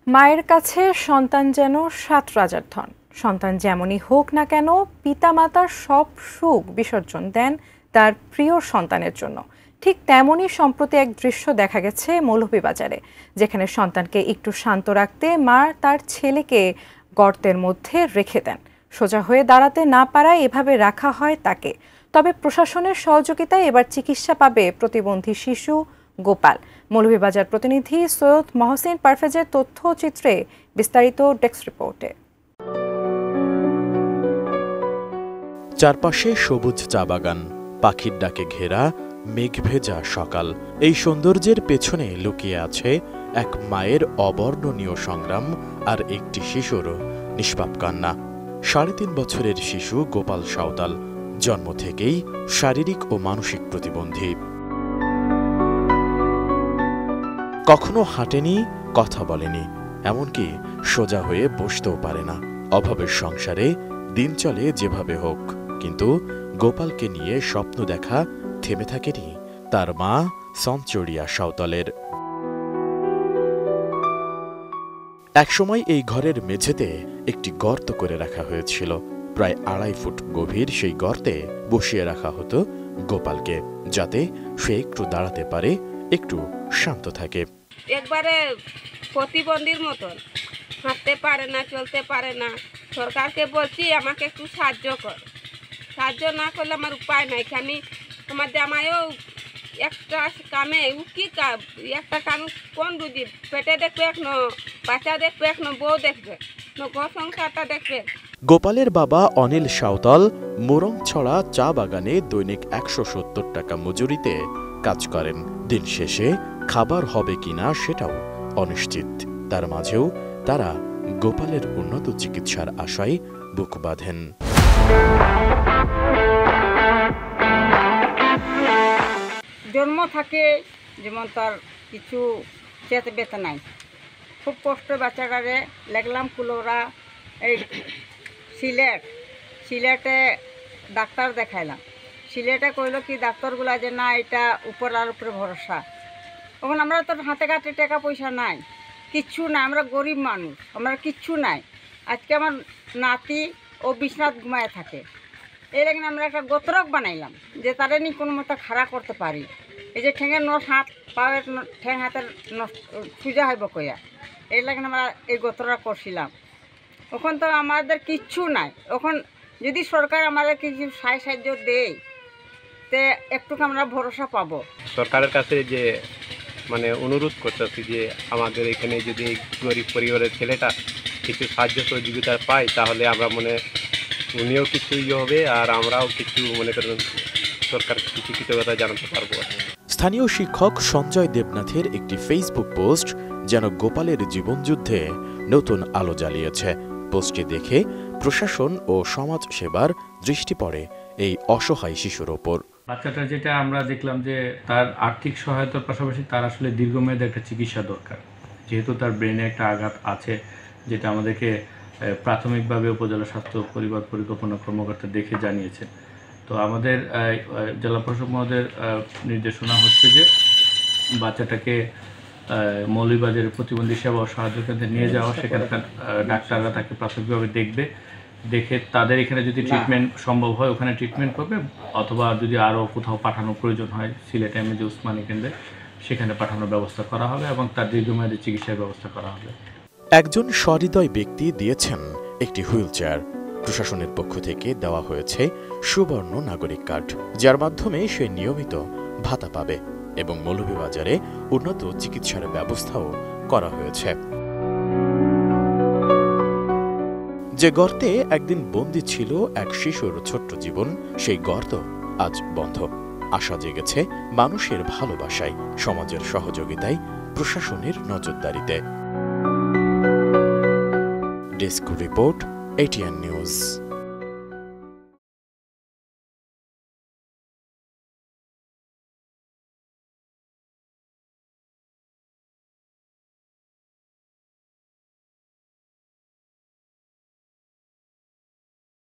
মায়ের কাছে সন্তান যেন সাত রাজার ধন। সন্তান যেমনই হোক না কেন, পিতামাতার সব সুখ বিসর্জন দেন তার প্রিয় সন্তানের জন্য। ঠিক তেমনই সম্প্রতি এক দৃশ্য দেখা গেছে মৌলভীবাজারে, যেখানে সন্তানকে একটু শান্ত রাখতে মা তার ছেলেকে গর্তের মধ্যে রেখে দেন। সোজা হয়ে দাঁড়াতে না পারায় এভাবে রাখা হয় তাকে। তবে প্রশাসনের সহযোগিতায় এবার চিকিৎসা পাবে প্রতিবন্ধী শিশু গোপাল। মৌলভীবাজার প্রতিনিধি সৈয়দ মহসিন পারভেজের তথ্যচিত্রে বিস্তারিত ডেস্ক রিপোর্টে। চারপাশে সবুজ চা বাগান, পাখির ডাকে ঘেরা মেঘভেজা সকাল। এই সৌন্দর্যের পেছনে লুকিয়ে আছে এক মায়ের অবর্ণনীয় সংগ্রাম আর একটি শিশুর নিষ্পাপ কান্না। ৩.৫ বছরের শিশু গোপাল সাঁওতাল জন্ম থেকেই শারীরিক ও মানসিক প্রতিবন্ধী। কখনো হাঁটেনি, কথা বলেনি, এমনকি সোজা হয়ে বসতেও পারে না। অভাবের সংসারে দিন চলে যেভাবে হোক, কিন্তু গোপালকে নিয়ে স্বপ্ন দেখা থেমে থাকেনি তার মা সঞ্চরিয়া সাঁওতালের। একসময় এই ঘরের মেঝেতে একটি গর্ত করে রাখা হয়েছিল। প্রায় ২.৫ ফুট গভীর সেই গর্তে বসিয়ে রাখা হতো গোপালকে, যাতে সে একটু দাঁড়াতে পারে, একটু শান্ত থাকে। একবারে প্রতিবন্ধীর মতন হাঁটতে পারে না, চলতে পারে না। সরকারকে বলছি আমাকে একটু সাহায্য কর। সাহায্য না করলে আমার উপায় নাই। আমি আমার জামাইও একটা কামে কি একটা কাম কোন বুঝি, পেটে দেখবে এখনো, বাচ্চা দেখবে এখনো, বউ দেখবে, ঘর সংসারটা দেখবে। গোপালের বাবা অনিল সাঁওতাল মোরংছড়া চা বাগানে দৈনিক ১৭০ টাকা মজুরিতে কাজ করেন। দিন শেষে খাবার হবে কিনা সেটাও অনিশ্চিত। তার মাঝেও তারা গোপালের উন্নত চিকিৎসার আশায় বুক বাঁধেন। জন্ম থাকে যেমন তার কিছু চেতে বেতে নাই, খুব কষ্ট বাচ্চাটারে লেগলাম কুলোরা এই সিলেটে ডাক্তার দেখাইলাম। সিলেটে কইল কি ডাক্তারগুলা যে না, এটা উপরার উপরে ভরসা। তখন আমরা তো হাতে ঘাটে টাকা পয়সা নাই, কিচ্ছু নাই, আমরা গরিব মানুষ, আমরা কিচ্ছু নাই। আজকে আমার নাতি ও বিছনাথ ঘুমায় থাকে, এই লাগে আমরা একটা গোত্রক বানাইলাম যে তারে নি কোনো মতো খাড়া করতে পারি। এই যে ঠেঙের নস, হাত পায়ের ঠ্যাং হাতের সোজা হইব কইয়া, এই লাগে আমরা এই গোত্রটা করছিলাম। এখন তো আমাদের কিচ্ছু নাই। এখন যদি সরকার আমাদের কিছু সাহায্য দেয় তে একটু আমরা ভরসা পাবো। সরকারের কাছে যে মানে অনুরোধ করতেছি যে আমাদের এখানে যদি গরিব পরিবারের ছেলেটা কিছু সাহায্য সহযোগিতা পাই, তাহলে আমরা উনিও কিছু হবে আর আমরাও কিছু মনে করেন সরকার কিছু কৃতজ্ঞতা জানাতে পারবো। স্থানীয় শিক্ষক সঞ্জয় দেবনাথের একটি ফেসবুক পোস্ট যেন গোপালের জীবনযুদ্ধে নতুন আলো জ্বালিয়েছে। পোস্টটি দেখে প্রশাসন ও সমাজ সেবার দৃষ্টি পড়ে এই অসহায় শিশুর ওপর। বাচ্চাটা যেটা আমরা দেখলাম যে তার আর্থিক সহায়তার পাশাপাশি তার আসলে দীর্ঘমেয়াদী একটা চিকিৎসা দরকার, যেহেতু তার ব্রেনে একটা আঘাত আছে, যেটা আমাদেরকে প্রাথমিকভাবে উপজেলা স্বাস্থ্য পরিবার পরিকল্পনা কর্মকর্তা দেখে জানিয়েছেন। তো আমাদের জেলা প্রশাসক মহোদয়ের নির্দেশনা হচ্ছে যে বাচ্চাটাকে মৌলভীবাজারের প্রতিবন্ধী সেবা ও সাহায্য কেন্দ্রে নিয়ে যাওয়া, সেখানে ডাক্তাররা তাকে প্রাথমিকভাবে দেখে তাদের এখানে যদি ট্রিটমেন্ট সম্ভব হয় ওখানে ট্রিটমেন্ট করবে, অথবা যদি আরও কোথাও পাঠানোর প্রয়োজন হয় সিলেটে এমএজি উসমানী কেন্দ্রে, সেখানে পাঠানোর ব্যবস্থা করা হবে এবং তার দীর্ঘমেয়াদী চিকিৎসার ব্যবস্থা করা হবে। একজন সহৃদয় ব্যক্তি দিয়েছেন একটি হুইল চেয়ার। প্রশাসনের পক্ষ থেকে দেওয়া হয়েছে সুবর্ণ নাগরিক কার্ড, যার মাধ্যমে সে নিয়মিত ভাতা পাবে এবং মৌলভীবাজারে উন্নত চিকিৎসার ব্যবস্থাও করা হয়েছে। যে গর্তে একদিন বন্দী ছিল এক শিশুর ছোট্ট জীবন, সেই গর্ত আজ বন্ধ। আশা জেগেছে মানুষের ভালোবাসায়, সমাজের সহযোগিতায়, প্রশাসনের নজরদারিতে। Desk report, ATN news.